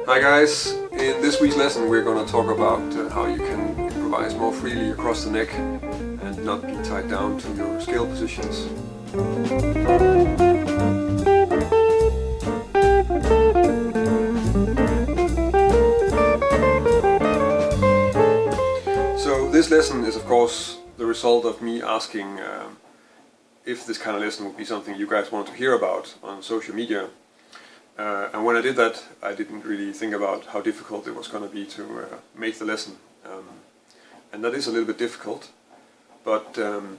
Hi guys, in this week's lesson we're going to talk about how you can improvise more freely across the neck and not be tied down to your scale positions. So this lesson is of course the result of me asking if this kind of lesson would be something you guys want to hear about on social media. And when I did that, I didn't really think about how difficult it was going to be to make the lesson. And that is a little bit difficult, but I'm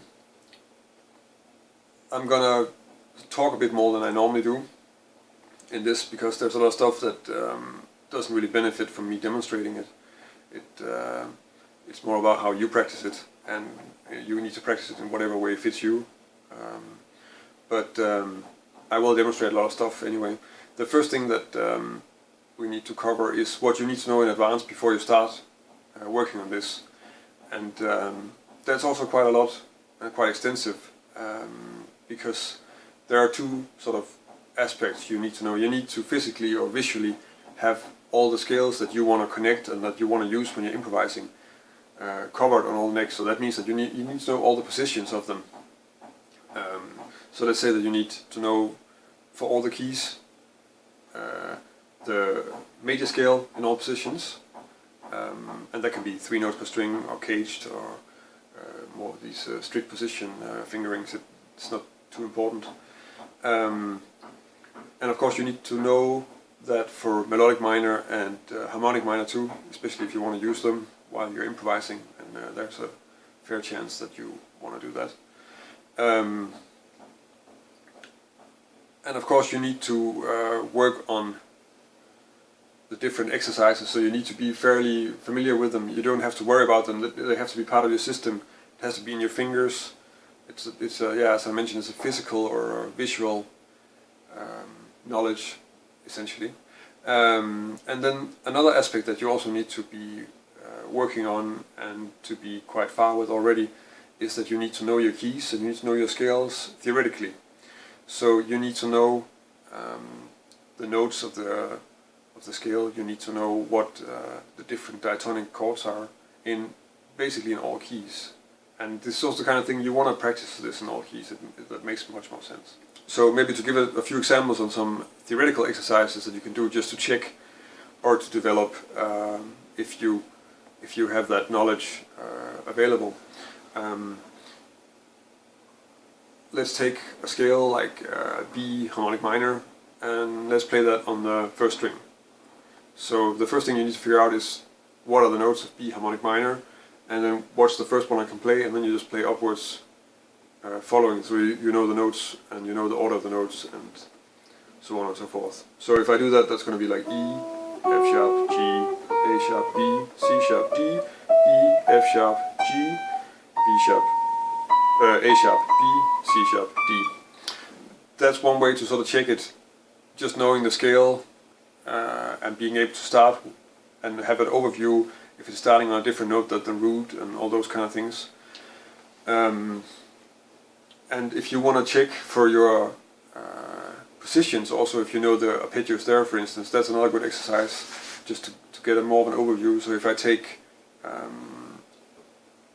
going to talk a bit more than I normally do in this, because there's a lot of stuff that doesn't really benefit from me demonstrating it. It's more about how you practice it, and you need to practice it in whatever way fits you. But I will demonstrate a lot of stuff anyway. The first thing that we need to cover is what you need to know in advance before you start working on this. And that's also quite a lot and quite extensive, because there are two sort of aspects you need to know. You need to physically or visually have all the scales that you want to connect and that you want to use when you're improvising covered on all necks. So that means that you need to know all the positions of them. So let's say that you need to know for all the keys the major scale in all positions, and that can be 3 notes per string or caged or more of these strict position fingerings. It's not too important. And of course you need to know that for melodic minor and harmonic minor too, especially if you want to use them while you're improvising, and there's a fair chance that you want to do that. And of course you need to work on the different exercises, so you need to be fairly familiar with them. You don't have to worry about them, they have to be part of your system. It has to be in your fingers. Yeah, as I mentioned, it's a physical or a visual knowledge, essentially. And then another aspect that you also need to be working on and to be quite far with already is that you need to know your keys and you need to know your scales theoretically. So you need to know the notes of the scale. You need to know what the different diatonic chords are basically in all keys. And this is also the kind of thing you want to practice this in all keys. That makes much more sense. So maybe to give a few examples on some theoretical exercises that you can do just to check or to develop if you have that knowledge available. Let's take a scale like B harmonic minor, and let's play that on the first string. So the first thing you need to figure out is what are the notes of B harmonic minor, and then what's the first one I can play, and then you just play upwards following, so you know the notes and you know the order of the notes and so on and so forth. So if I do that, that's going to be like E, F sharp, G, A sharp, B, C sharp, D, E, F sharp, G, B sharp, A sharp, B, C sharp, D. That's one way to sort of check it, just knowing the scale and being able to start and have an overview if it's starting on a different note than the root and all those kind of things. And if you want to check for your positions, also if you know the arpeggios there, for instance, that's another good exercise just to get more of an overview. So if I take,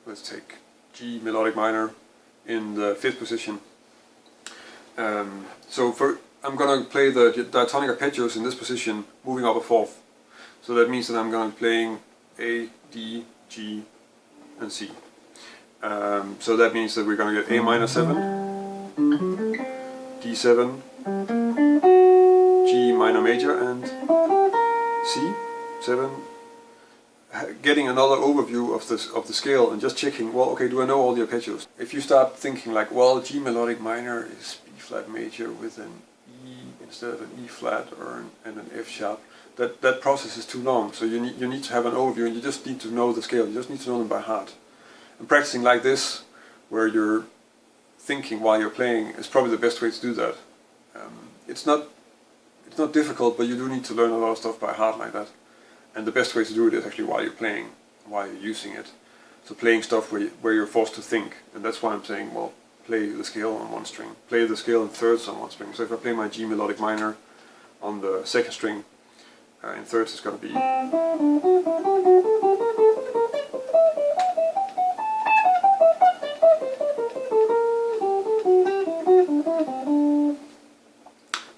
let's take G melodic minor in the 5th position. I'm going to play the diatonic arpeggios in this position, moving up a 4th. So that means that I'm going to be playing A, D, G, and C. So that means that we're going to get A minor 7, D7, G minor major, and C 7. Getting another overview of the scale and just checking, well, okay, do I know all the arpeggios? If you start thinking like, well, G melodic minor is B flat major with an E instead of an E flat and an F sharp, that process is too long. So you need to have an overview, and you just need to know the scale. You just need to know them by heart. And practicing like this, where you're thinking while you're playing, is probably the best way to do that. It's not difficult, but you do need to learn a lot of stuff by heart like that. And the best way to do it is actually while you're playing, while you're using it. So playing stuff where you're forced to think, and that's why I'm saying, well, play the scale on one string, play the scale in thirds on one string. So if I play my G melodic minor on the 2nd string, In thirds it's going to be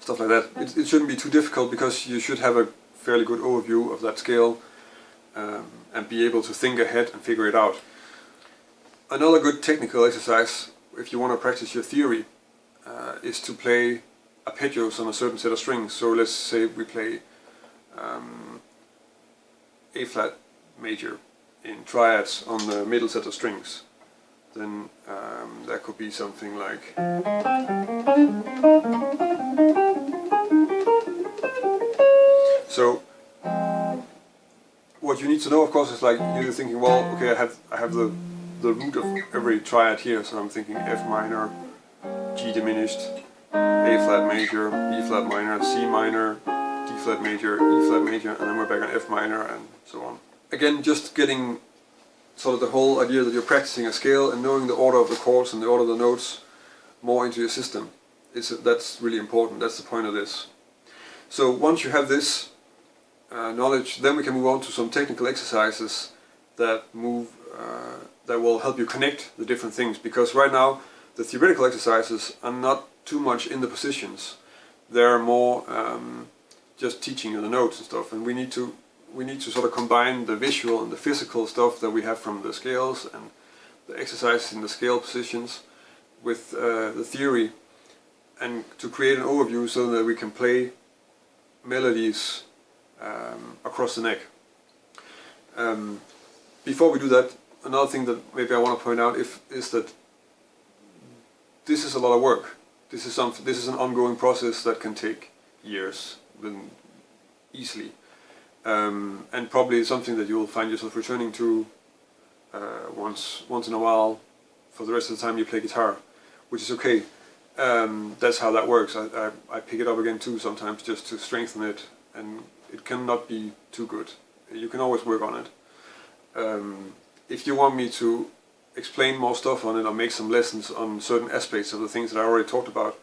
stuff like that. It shouldn't be too difficult because you should have a fairly good overview of that scale and be able to think ahead and figure it out. Another good technical exercise, if you want to practice your theory, is to play arpeggios on a certain set of strings. So let's say we play A flat major in triads on the middle set of strings. Then that could be something like so. What you need to know, of course, is like you're thinking, well, okay, I have the root of every triad here, so I'm thinking F minor, G diminished, A flat major, B flat minor, C minor, D flat major, E flat major, and then we're back on F minor, and so on. Again, just getting sort of the whole idea that you're practicing a scale and knowing the order of the chords and the order of the notes more into your system. That's really important. That's the point of this. So once you have this knowledge, then we can move on to some technical exercises that will help you connect the different things, because right now the theoretical exercises are not too much in the positions. They're more just teaching you the notes and stuff, and we need to sort of combine the visual and the physical stuff that we have from the scales and the exercises in the scale positions with the theory, and to create an overview so that we can play melodies across the neck. Before we do that, another thing that maybe I want to point out is that this is a lot of work. This is an ongoing process that can take years, easily, and probably something that you'll find yourself returning to once in a while for the rest of the time you play guitar, which is okay. That's how that works. I pick it up again too sometimes just to strengthen it, and it cannot be too good. You can always work on it. If you want me to explain more stuff on it or make some lessons on certain aspects of the things that I already talked about,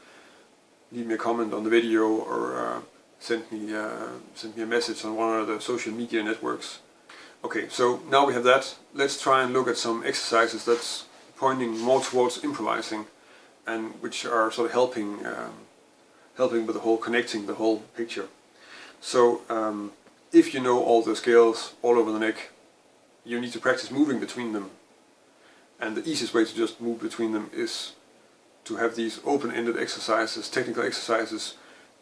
leave me a comment on the video or send me a message on one of the social media networks. Okay, so now we have that. Let's try and look at some exercises that's pointing more towards improvising, and which are sort of helping with the whole connecting the whole picture. So if you know all the scales all over the neck, you need to practice moving between them, and the easiest way to just move between them is to have these open-ended exercises, technical exercises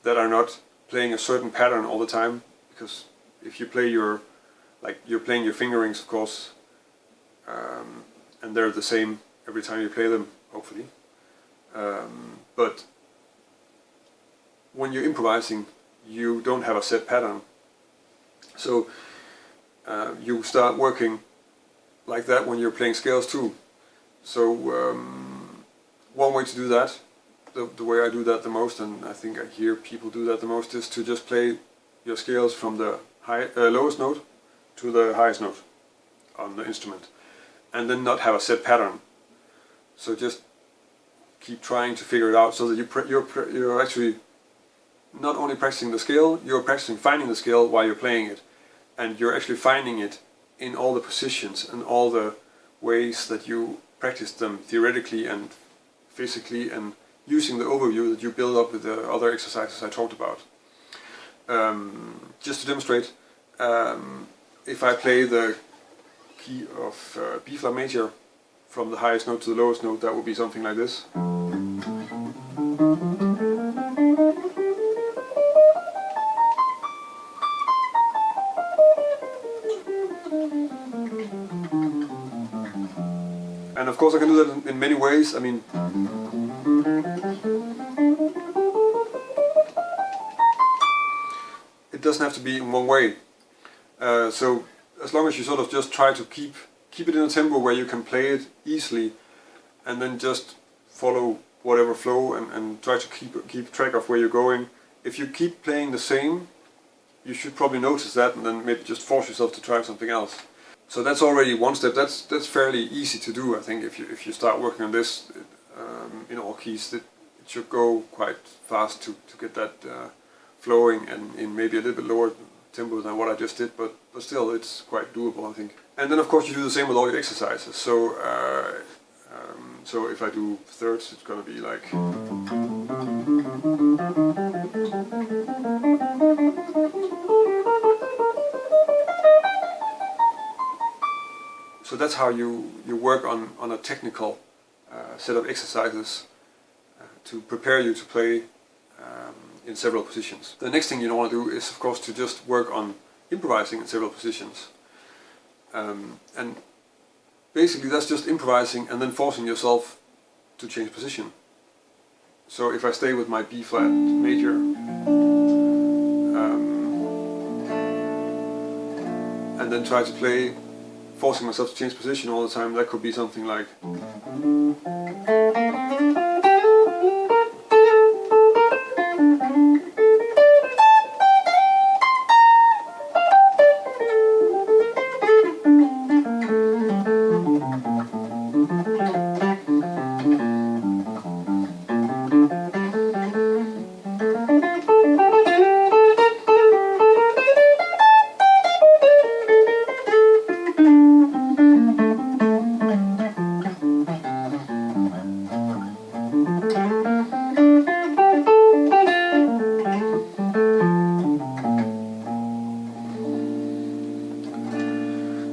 that are not playing a certain pattern all the time, because if you play you're playing your fingerings, of course, and they're the same every time you play them, hopefully. But when you're improvising, you don't have a set pattern. So you start working like that when you're playing scales too. So one way to do that, the way I do that the most, and I think I hear people do that the most, is to just play your scales from the lowest note to the highest note on the instrument, and then not have a set pattern. So just keep trying to figure it out, so that you're actually not only practicing the scale, you're practicing finding the scale while you're playing it, and you're actually finding it in all the positions and all the ways that you practice them theoretically and physically, and using the overview that you build up with the other exercises I talked about. Just to demonstrate, if I play the key of B flat major from the highest note to the lowest note, that would be something like this. And of course I can do that in many ways. I mean, it doesn't have to be in one way. So as long as you sort of just try to keep it in a tempo where you can play it easily, and then just follow whatever flow and try to keep track of where you're going. If you keep playing the same, you should probably notice that, and then maybe just force yourself to try something else. So that's already one step. That's fairly easy to do, I think. If you start working on this in all keys, it should go quite fast to get that flowing, and in maybe a little bit lower tempo than what I just did, but still it's quite doable, I think. And then of course you do the same with all your exercises. So if I do thirds, it's going to be like... So that's how you work on a technical set of exercises to prepare you to play in several positions. The next thing you want to do is of course to just work on improvising in several positions. And basically that's just improvising and then forcing yourself to change position. So if I stay with my B flat major, and then try to play, forcing myself to change position all the time, that could be something like...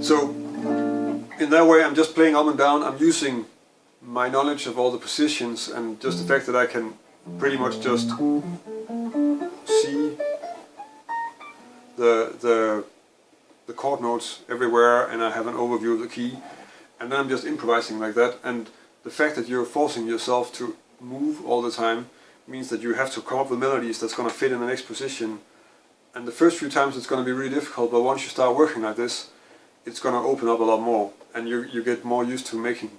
So in that way I'm just playing up and down. I'm using my knowledge of all the positions and just the fact that I can pretty much just see the chord notes everywhere, and I have an overview of the key, and then I'm just improvising like that. And the fact that you're forcing yourself to move all the time means that you have to come up with melodies that's going to fit in the next position. And the first few times it's going to be really difficult, but once you start working like this, it's going to open up a lot more, and you get more used to making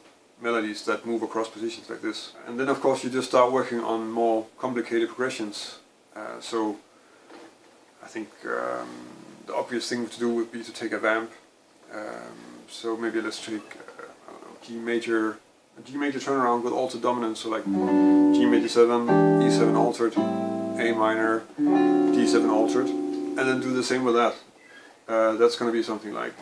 melodies that move across positions like this. And then of course you just start working on more complicated progressions. So I think the obvious thing to do would be to take a vamp. So maybe let's take I don't know, a G major turnaround with altered dominance, so like G major 7, E7 altered, A minor, D7 altered, and then do the same with that. That's going to be something like...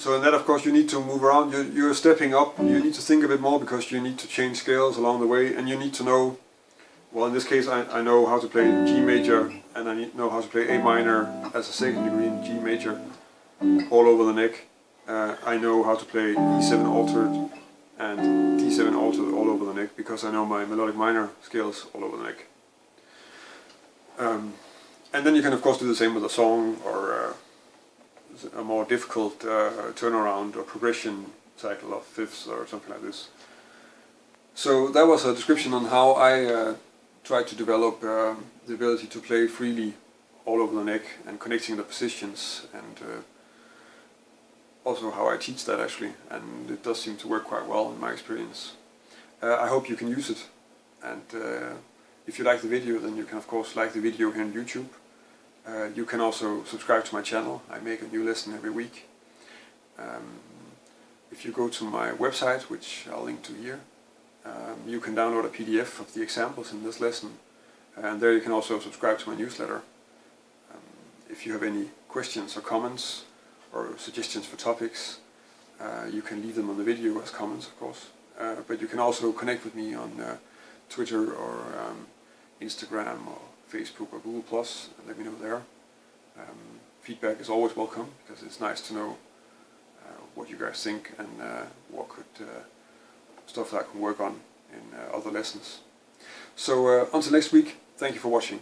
So in that of course you need to move around, you're stepping up, you need to think a bit more because you need to change scales along the way, and you need to know, well in this case I know how to play G major, and I know how to play A minor as a second degree in G major all over the neck. I know how to play E7 altered and D7 altered all over the neck because I know my melodic minor scales all over the neck. And then you can of course do the same with a song or a more difficult turnaround or progression cycle of fifths or something like this. So that was a description on how I tried to develop the ability to play freely all over the neck and connecting the positions, and also how I teach that actually, and it does seem to work quite well in my experience. I hope you can use it, and if you like the video, then you can of course like the video here on YouTube. You can also subscribe to my channel. I make a new lesson every week. If you go to my website, which I'll link to here, you can download a PDF of the examples in this lesson, and there you can also subscribe to my newsletter. If you have any questions or comments or suggestions for topics, you can leave them on the video as comments of course, but you can also connect with me on Twitter or Instagram or Facebook or Google Plus, and let me know there. Feedback is always welcome because it's nice to know what you guys think and what could stuff that I can work on in other lessons. So until next week, thank you for watching.